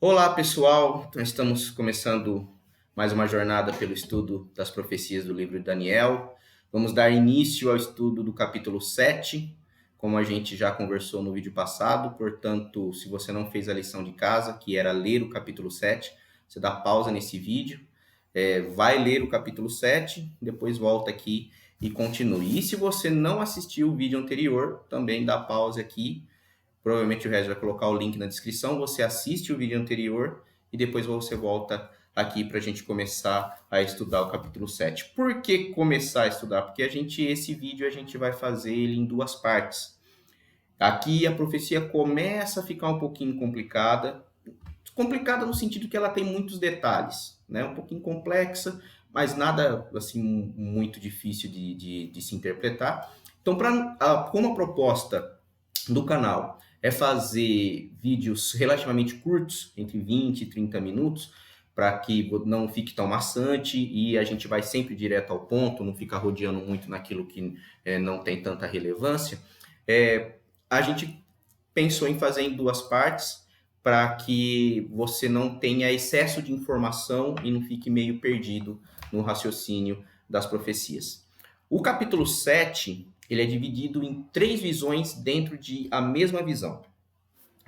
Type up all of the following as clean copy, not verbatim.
Olá, pessoal. Nós estamos começando mais uma jornada pelo estudo das profecias do livro de Daniel. Vamos dar início ao estudo do capítulo 7, como a gente já conversou no vídeo passado. Portanto, se você não fez a lição de casa, que era ler o capítulo 7, você dá pausa nesse vídeo, vai ler o capítulo 7, depois volta aqui e continue. E se você não assistiu o vídeo anterior, também dá pausa aqui. Provavelmente o Regis vai colocar o link na descrição. Você assiste o vídeo anterior e depois você volta aqui para a gente começar a estudar o capítulo 7. Por que começar a estudar? Porque esse vídeo a gente vai fazer ele em duas partes. Aqui a profecia começa a ficar um pouquinho complicada. Complicada no sentido que ela tem muitos detalhes, né? Um pouquinho complexa, mas nada assim muito difícil de se interpretar. Então, como a proposta do canal é fazer vídeos relativamente curtos, entre 20 e 30 minutos, para que não fique tão maçante e a gente vai sempre direto ao ponto, não fica rodeando muito naquilo que não tem tanta relevância. A gente pensou em fazer em duas partes para que você não tenha excesso de informação e não fique meio perdido no raciocínio das profecias. O capítulo 7, ele é dividido em três visões dentro de a mesma visão.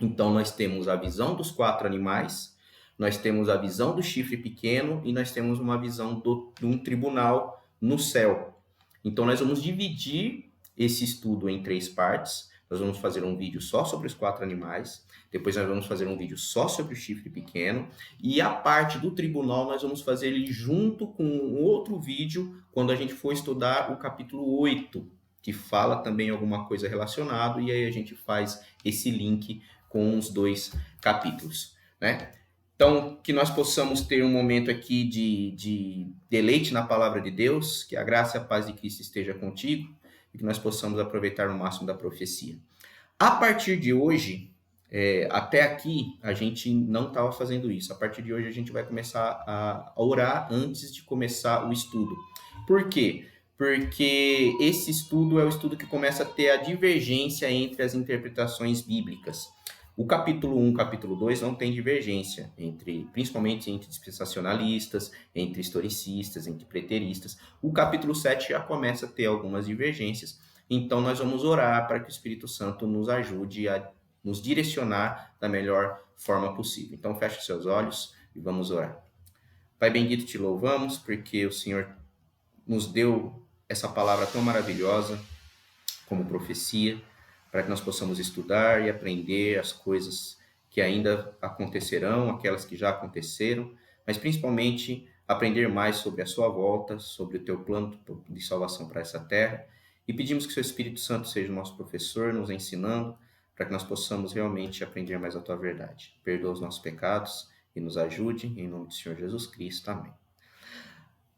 Então, nós temos a visão dos quatro animais, nós temos a visão do chifre pequeno e nós temos uma visão de um tribunal no céu. Então, nós vamos dividir esse estudo em três partes. Nós vamos fazer um vídeo só sobre os quatro animais, depois nós vamos fazer um vídeo só sobre o chifre pequeno, e a parte do tribunal nós vamos fazer ele junto com um outro vídeo quando a gente for estudar o capítulo 8, que fala também alguma coisa relacionada, e aí a gente faz esse link com os dois capítulos, né? Então, que nós possamos ter um momento aqui de deleite na palavra de Deus, que a graça e a paz de Cristo esteja contigo, e que nós possamos aproveitar o máximo da profecia. A partir de hoje, até aqui, a gente não estava fazendo isso. A partir de hoje, a gente vai começar a orar antes de começar o estudo. Por quê? Porque esse estudo é o estudo que começa a ter a divergência entre as interpretações bíblicas. O capítulo 1 e o capítulo 2 não tem divergência, principalmente entre dispensacionalistas, entre historicistas, entre preteristas. O capítulo 7 já começa a ter algumas divergências, então nós vamos orar para que o Espírito Santo nos ajude a nos direcionar da melhor forma possível. Então feche seus olhos e vamos orar. Pai bendito, te louvamos porque o Senhor nos deu essa palavra tão maravilhosa como profecia, para que nós possamos estudar e aprender as coisas que ainda acontecerão, aquelas que já aconteceram, mas principalmente aprender mais sobre a sua volta, sobre o teu plano de salvação para essa terra. E pedimos que o seu Espírito Santo seja o nosso professor, nos ensinando, para que nós possamos realmente aprender mais a tua verdade. Perdoa os nossos pecados e nos ajude, em nome do Senhor Jesus Cristo. Amém.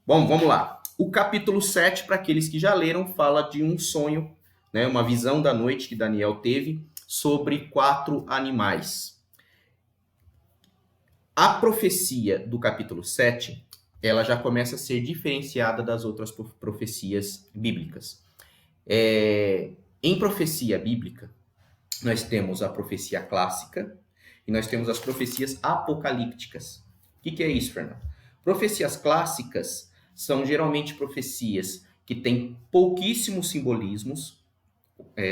Bom, vamos lá. O capítulo 7, para aqueles que já leram, fala de um sonho, né, uma visão da noite que Daniel teve sobre quatro animais. A profecia do capítulo 7, ela já começa a ser diferenciada das outras profecias bíblicas. Em profecia bíblica, nós temos a profecia clássica e nós temos as profecias apocalípticas. O que é isso, Fernando? Profecias clássicas são geralmente profecias que têm pouquíssimos simbolismos,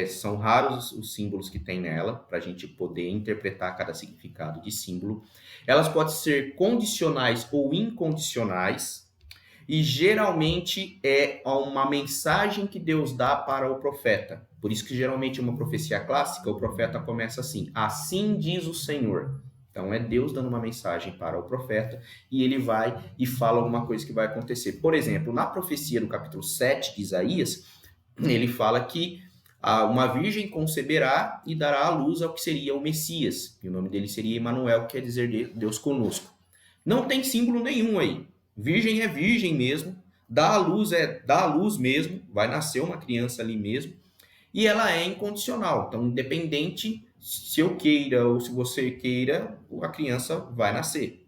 são raros os símbolos que tem nela, para a gente poder interpretar cada significado de símbolo. Elas podem ser condicionais ou incondicionais, e geralmente é uma mensagem que Deus dá para o profeta. Por isso que geralmente uma profecia clássica, o profeta começa assim: assim diz o Senhor. Então é Deus dando uma mensagem para o profeta e ele vai e fala alguma coisa que vai acontecer. Por exemplo, na profecia do capítulo 7 de Isaías, ele fala que uma virgem conceberá e dará à luz ao que seria o Messias. E o nome dele seria Emanuel, que quer dizer Deus conosco. Não tem símbolo nenhum aí. Virgem é virgem mesmo. Dá à luz mesmo. Vai nascer uma criança ali mesmo. E ela é incondicional. Então, independente se eu queira ou se você queira, a criança vai nascer.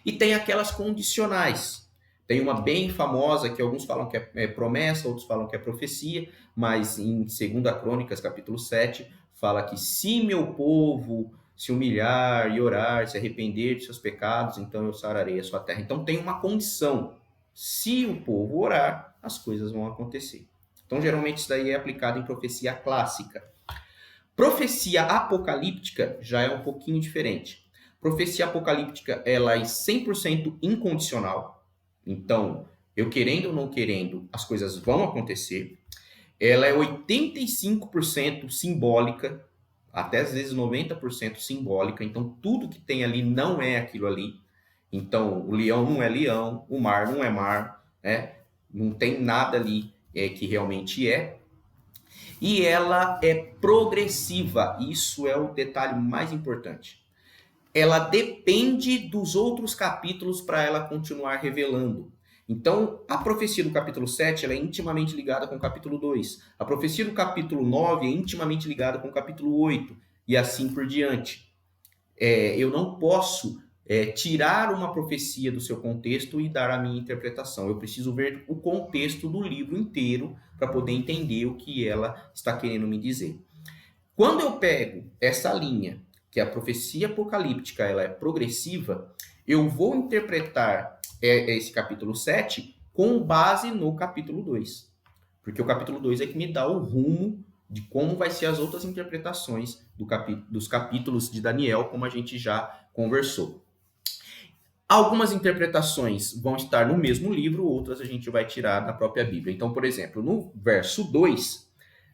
E tem aquelas condicionais. Tem uma bem famosa que alguns falam que é promessa, outros falam que é profecia, mas em 2 Crônicas, capítulo 7, fala que se meu povo se humilhar e orar, se arrepender de seus pecados, então eu sararei a sua terra. Então tem uma condição. Se o povo orar, as coisas vão acontecer. Então, geralmente, isso daí é aplicado em profecia clássica. Profecia apocalíptica já é um pouquinho diferente. Profecia apocalíptica, ela é 100% incondicional. Então, eu querendo ou não querendo, as coisas vão acontecer. Ela é 85% simbólica, até às vezes 90% simbólica. Então, tudo que tem ali não é aquilo ali. Então, o leão não é leão, o mar não é mar, né? Não tem nada ali que realmente é. E ela é progressiva. Isso é o detalhe mais importante. Ela depende dos outros capítulos para ela continuar revelando. Então, a profecia do capítulo 7 ela é intimamente ligada com o capítulo 2. A profecia do capítulo 9 é intimamente ligada com o capítulo 8. E assim por diante. Eu não posso tirar uma profecia do seu contexto e dar a minha interpretação. Eu preciso ver o contexto do livro inteiro para poder entender o que ela está querendo me dizer. Quando eu pego essa linha, que a profecia apocalíptica ela é progressiva, eu vou interpretar esse capítulo 7 com base no capítulo 2. Porque o capítulo 2 é que me dá o rumo de como vai ser as outras interpretações dos capítulos de Daniel, como a gente já conversou. Algumas interpretações vão estar no mesmo livro, outras a gente vai tirar da própria Bíblia. Então, por exemplo, no verso 2,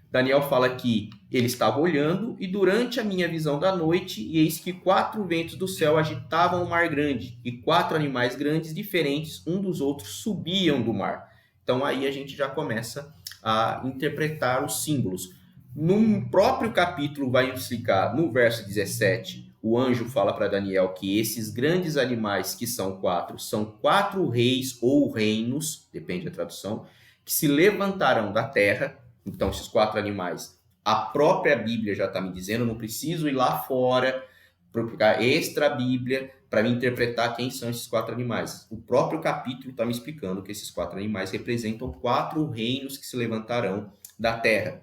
Daniel fala que ele estava olhando e durante a minha visão da noite, e eis que 4 ventos do céu agitavam o mar grande, e 4 animais grandes diferentes, um dos outros, subiam do mar. Então aí a gente já começa a interpretar os símbolos. No próprio capítulo vai explicar, no verso 17, o anjo fala para Daniel que esses grandes animais, que são 4, são 4 reis ou reinos, depende da tradução, que se levantarão da terra. Então, esses 4 animais, a própria Bíblia já está me dizendo, não preciso ir lá fora, procurar extra Bíblia, para me interpretar quem são esses 4 animais. O próprio capítulo está me explicando que esses 4 animais representam 4 reinos que se levantarão da terra.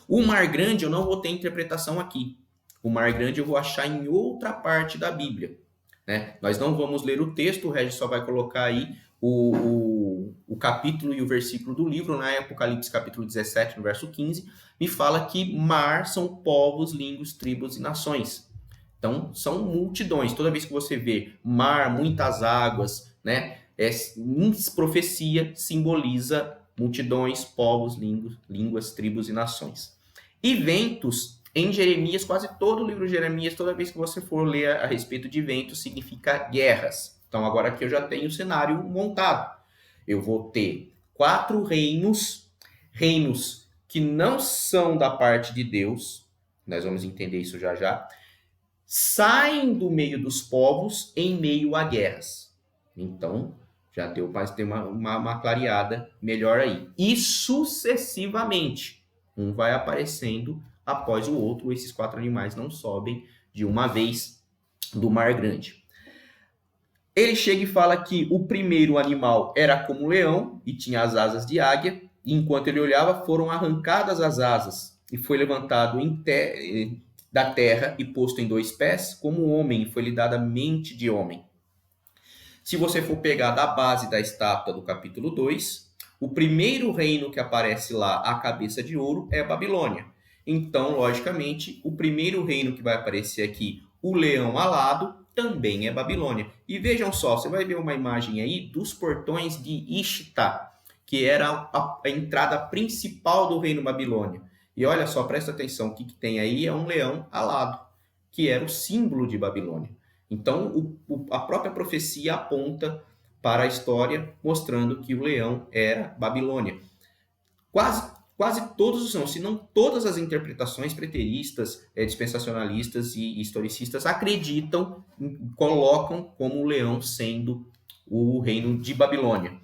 O Mar Grande eu não vou ter interpretação aqui. O Mar Grande eu vou achar em outra parte da Bíblia. Né? Nós não vamos ler o texto, o Regis só vai colocar aí o capítulo e o versículo do livro, né? Apocalipse capítulo 17, no verso 15, me fala que mar são povos, línguas, tribos e nações. Então, são multidões. Toda vez que você vê mar, muitas águas, né? Profecia simboliza multidões, povos, línguas, tribos e nações. E ventos, em Jeremias, quase todo o livro de Jeremias, toda vez que você for ler a respeito de ventos, significa guerras. Então, agora aqui eu já tenho o cenário montado. Eu vou ter 4 reinos que não são da parte de Deus, nós vamos entender isso já já, saem do meio dos povos em meio a guerras. Então, já deu para ter uma clareada melhor aí. E sucessivamente, um vai aparecendo após o outro, esses 4 animais não sobem de uma vez do Mar Grande. Ele chega e fala que o primeiro animal era como um leão e tinha as asas de águia, e enquanto ele olhava, foram arrancadas as asas e foi levantado da terra e posto em 2 pés, como um homem, e foi-lhe dada mente de homem. Se você for pegar da base da estátua do capítulo 2, o primeiro reino que aparece lá, a cabeça de ouro, é a Babilônia. Então, logicamente, o primeiro reino que vai aparecer aqui, o leão alado, também é Babilônia. E vejam só, você vai ver uma imagem aí dos portões de Ishtar, que era a entrada principal do reino Babilônia. E olha só, presta atenção, o que tem aí é um leão alado, que era o símbolo de Babilônia. Então, a própria profecia aponta para a história, mostrando que o leão era Babilônia. Quase todos, se não todas as interpretações preteristas, dispensacionalistas e historicistas acreditam, colocam como o leão sendo o reino de Babilônia.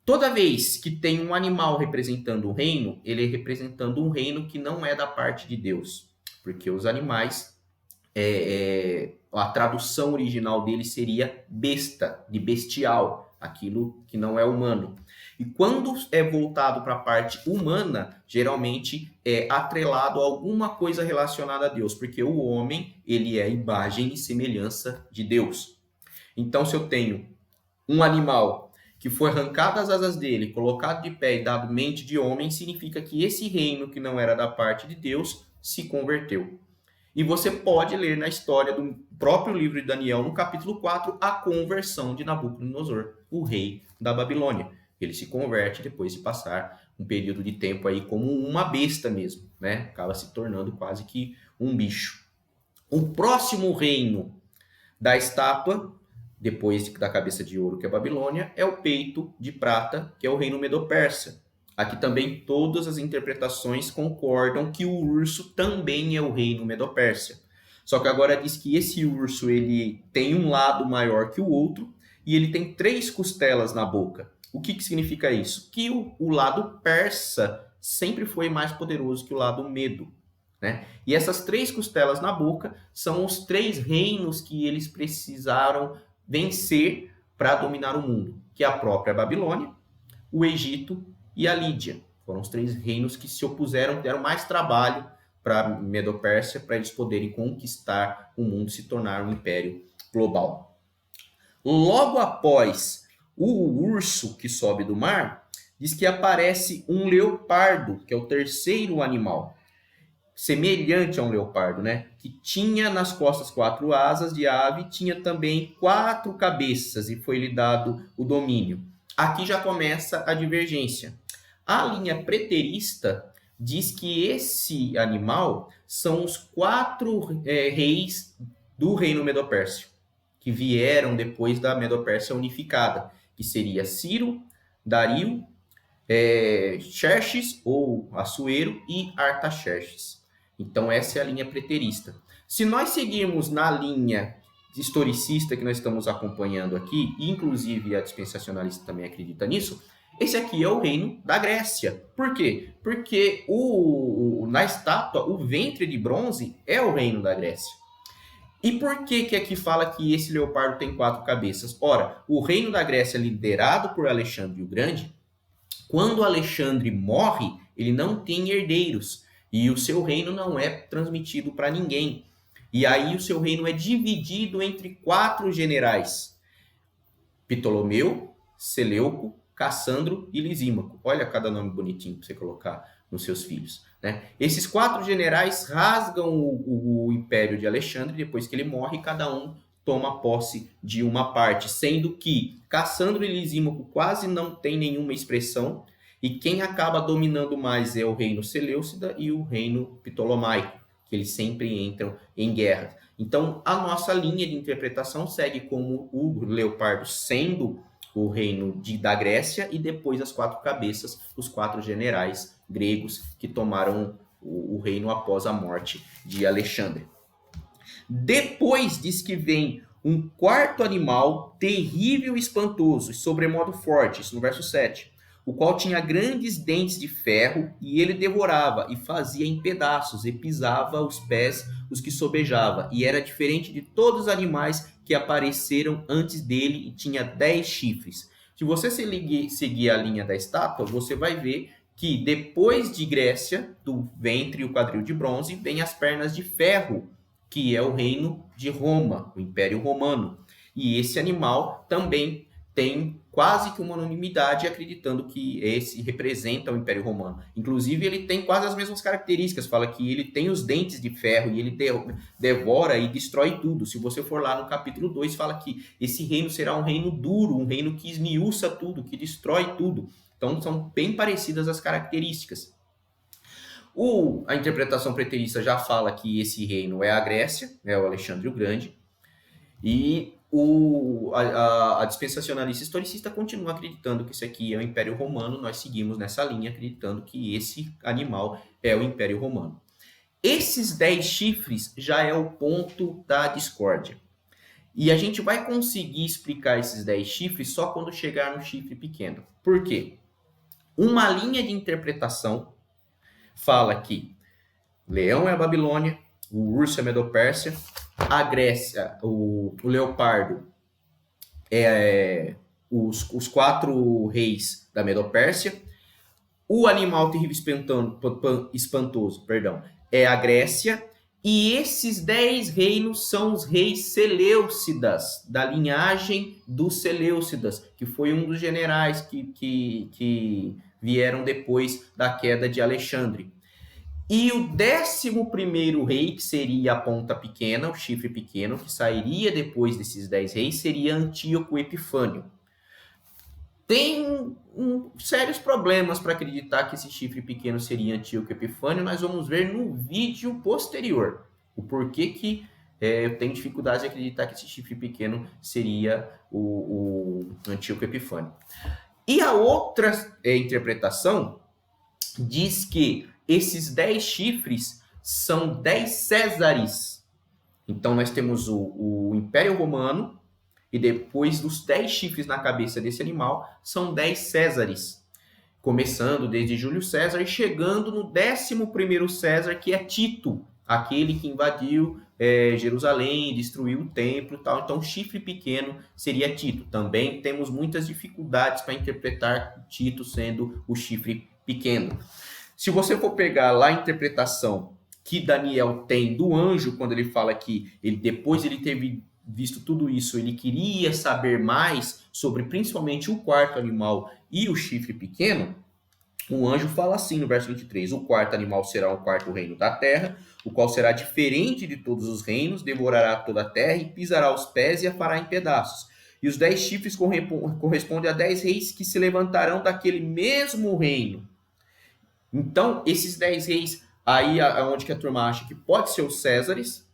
Toda vez que tem um animal representando um reino, ele é representando um reino que não é da parte de Deus. Porque os animais, a tradução original dele seria besta, de bestial. aquilo que não é humano. E quando é voltado para a parte humana, geralmente é atrelado a alguma coisa relacionada a Deus, porque o homem, ele é a imagem e semelhança de Deus. Então, se eu tenho um animal que foi arrancado as asas dele, colocado de pé e dado mente de homem, significa que esse reino que não era da parte de Deus se converteu. E você pode ler na história do próprio livro de Daniel, no capítulo 4, a conversão de Nabucodonosor, o rei da Babilônia. Ele se converte depois de passar um período de tempo aí como uma besta mesmo, né? Acaba se tornando quase que um bicho. O próximo reino da estátua, depois da cabeça de ouro, que é a Babilônia, é o peito de prata, que é o reino Medo-Persa. Aqui também todas as interpretações concordam que o urso também é o reino Medo-Pérsia. Só que agora diz que esse urso ele tem um lado maior que o outro e ele tem 3 costelas na boca. O que significa isso? Que o lado persa sempre foi mais poderoso que o lado medo. Né? E essas 3 costelas na boca são os 3 reinos que eles precisaram vencer para dominar o mundo, que é a própria Babilônia, o Egito e a Lídia. Foram os 3 reinos que se opuseram, deram mais trabalho para a Medo-Pérsia, para eles poderem conquistar o mundo, se tornar um império global. Logo após o urso que sobe do mar, diz que aparece um leopardo, que é o terceiro animal, semelhante a um leopardo, né? Que tinha nas costas 4 asas de ave, tinha também 4 cabeças e foi-lhe dado o domínio. Aqui já começa a divergência. A linha preterista diz que esse animal são os 4 reis do reino Medo-Pérsia, que vieram depois da Medo-Pérsia unificada, que seria Ciro, Dario, Xerxes ou Assuero e Artaxerxes. Então, essa é a linha preterista. Se nós seguirmos na linha historicista que nós estamos acompanhando aqui, e inclusive a dispensacionalista também acredita nisso, esse aqui é o reino da Grécia. Por quê? Porque na estátua, o ventre de bronze é o reino da Grécia. E por que aqui fala que esse leopardo tem 4 cabeças? Ora, o reino da Grécia, liderado por Alexandre o Grande, quando Alexandre morre, ele não tem herdeiros. E o seu reino não é transmitido para ninguém. E aí o seu reino é dividido entre 4 generais: Ptolomeu, Seleuco, Cassandro e Lisímaco. Olha cada nome bonitinho para você colocar nos seus filhos. Né? Esses 4 generais rasgam o império de Alexandre. Depois que ele morre, cada um toma posse de uma parte, sendo que Cassandro e Lisímaco quase não têm nenhuma expressão. E quem acaba dominando mais é o reino Seleucida e o reino Ptolomaico, que eles sempre entram em guerra. Então, a nossa linha de interpretação segue como o leopardo sendo o reino da Grécia e depois as 4 cabeças, os 4 generais gregos que tomaram o reino após a morte de Alexandre. Depois diz que vem um 4º animal terrível e espantoso, sobremodo forte, isso no verso 7. O qual tinha grandes dentes de ferro, e ele devorava, e fazia em pedaços, e pisava os pés os que sobejava, e era diferente de todos os animais que apareceram antes dele, e tinha 10 chifres. Se você seguir a linha da estátua, você vai ver que depois de Grécia, do ventre e o quadril de bronze, vem as pernas de ferro, que é o reino de Roma, o Império Romano. E esse animal também tem quase que uma unanimidade acreditando que esse representa o Império Romano. Inclusive, ele tem quase as mesmas características. Fala que ele tem os dentes de ferro e ele devora e destrói tudo. Se você for lá no capítulo 2, fala que esse reino será um reino duro, um reino que esmiuça tudo, que destrói tudo. Então, são bem parecidas as características. A interpretação preterista já fala que esse reino é a Grécia, é o Alexandre o Grande, e a dispensacionalista historicista continua acreditando que esse aqui é o Império Romano. Nós seguimos nessa linha, acreditando que esse animal é o Império Romano. Esses 10 chifres já é o ponto da discórdia. E a gente vai conseguir explicar esses 10 chifres só quando chegar no chifre pequeno. Por quê? Uma linha de interpretação fala que leão é a Babilônia, o urso é a Medo-Pérsia, a Grécia, o leopardo é os 4 reis da Medopérsia. O animal terrível espantoso, perdão, é a Grécia. E esses 10 reinos são os reis Seleucidas, da linhagem dos Seleucidas, que foi um dos generais que vieram depois da queda de Alexandre. E o 11º rei, que seria a ponta pequena, o chifre pequeno, que sairia depois desses 10 reis, seria Antíoco Epifânio. Tem sérios problemas para acreditar que esse chifre pequeno seria Antíoco Epifânio. Nós vamos ver no vídeo posterior o porquê que eu tenho dificuldade de acreditar que esse chifre pequeno seria o Antíoco Epifânio. E a outra interpretação diz que esses 10 chifres são 10 Césares. Então nós temos o Império Romano, e depois dos 10 chifres na cabeça desse animal, são 10 Césares. Começando desde Júlio César e chegando no 11º César, que é Tito, aquele que invadiu Jerusalém, destruiu o templo e tal. Então, o chifre pequeno seria Tito. Também temos muitas dificuldades para interpretar Tito sendo o chifre pequeno. Se você for pegar lá a interpretação que Daniel tem do anjo, quando ele fala que depois ele teve visto tudo isso, ele queria saber mais sobre principalmente o 4º animal e o chifre pequeno, o anjo fala assim no verso 23, o 4º animal será o 4º reino da terra, o qual será diferente de todos os reinos, devorará toda a terra e pisará os pés e a fará em pedaços. E os 10 chifres correspondem a 10 reis que se levantarão daquele mesmo reino. Então, esses 10 reis, aí onde que a turma acha que pode ser os Césares,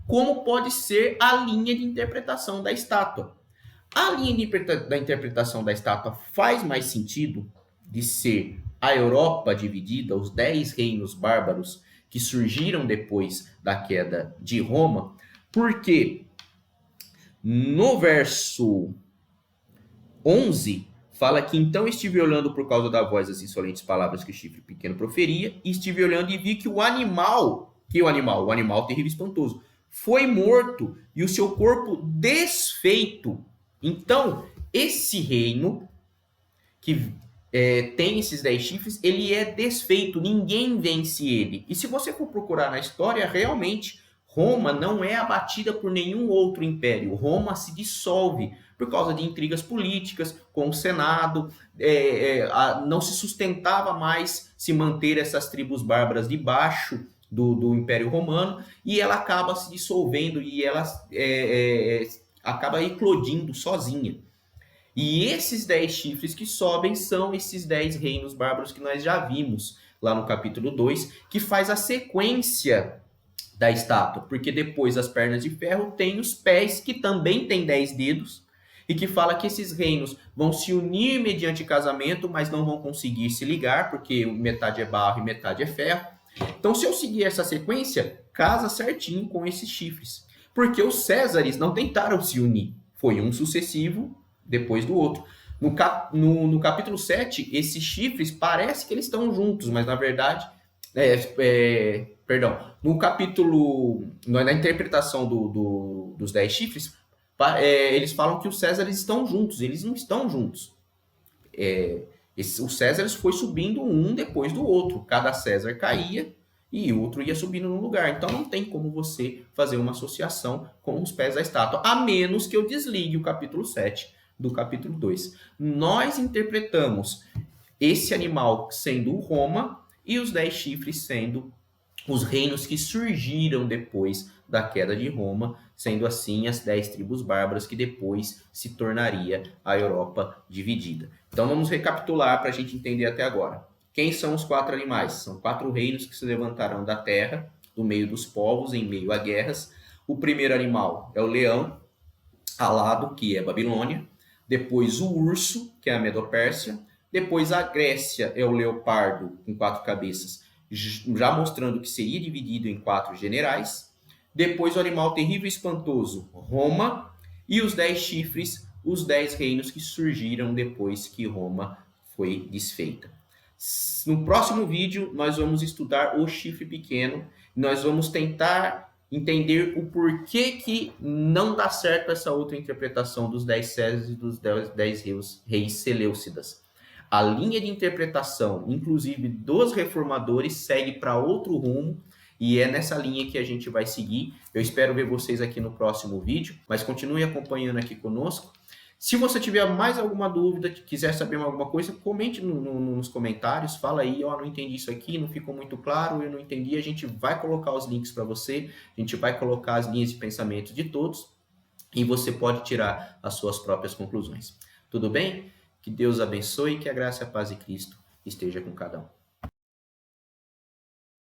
como pode ser a linha de interpretação da estátua. A linha da interpretação da estátua faz mais sentido de ser a Europa dividida, os 10 reinos bárbaros que surgiram depois da queda de Roma, porque no verso 11 fala que então estive olhando por causa da voz das insolentes palavras que o chifre pequeno proferia, e estive olhando e vi que o animal terrível e espantoso, foi morto e o seu corpo desfeito. Então, esse reino que tem esses 10 chifres, ele é desfeito, ninguém vence ele. E se você for procurar na história, realmente, Roma não é abatida por nenhum outro império. Roma se dissolve por causa de intrigas políticas com o Senado. Não se sustentava mais se manter essas tribos bárbaras debaixo do Império Romano, e ela acaba se dissolvendo e ela acaba eclodindo sozinha. E esses 10 chifres que sobem são esses 10 reinos bárbaros que nós já vimos lá no capítulo 2, que faz a sequência da estátua, porque depois das pernas de ferro tem os pés, que também tem 10 dedos, e que fala que esses reinos vão se unir mediante casamento, mas não vão conseguir se ligar, porque metade é barro e metade é ferro. Então, se eu seguir essa sequência, casa certinho com esses chifres. Porque os Césares não tentaram se unir. Foi um sucessivo depois do outro. No capítulo 7, esses chifres parece que eles estão juntos, mas na verdade... no capítulo... Na interpretação dos 10 chifres, eles falam que os Césares estão juntos. Eles não estão juntos. Os Césares foi subindo um depois do outro. Cada César caía e o outro ia subindo no lugar. Então não tem como você fazer uma associação com os pés da estátua, a menos que eu desligue o capítulo 7 do capítulo 2. Nós interpretamos esse animal sendo Roma e os 10 chifres sendo os reinos que surgiram depois da queda de Roma, sendo assim as 10 tribos bárbaras que depois se tornaria a Europa dividida. Então vamos recapitular para a gente entender até agora. Quem são os 4 animais? São 4 reinos que se levantarão da terra, do meio dos povos, em meio a guerras. O primeiro animal é o leão alado, que é Babilônia. Depois o urso, que é a Medopérsia. Depois a Grécia é o leopardo com 4 cabeças, já mostrando que seria dividido em 4 generais. Depois o animal terrível e espantoso, Roma. E os 10 chifres, os 10 reinos que surgiram depois que Roma foi desfeita. No próximo vídeo, nós vamos estudar o chifre pequeno. Nós vamos tentar entender o porquê que não dá certo essa outra interpretação dos 10 Césares e dos 10 reis Seleucidas. A linha de interpretação, inclusive dos reformadores, segue para outro rumo, e é nessa linha que a gente vai seguir. Eu espero ver vocês aqui no próximo vídeo, mas continue acompanhando aqui conosco. Se você tiver mais alguma dúvida, quiser saber alguma coisa, comente nos comentários, fala aí, ó, não entendi isso aqui, não ficou muito claro, eu não entendi, a gente vai colocar os links para você, a gente vai colocar as linhas de pensamento de todos, e você pode tirar as suas próprias conclusões. Tudo bem? Que Deus abençoe e que a graça e a paz de Cristo esteja com cada um.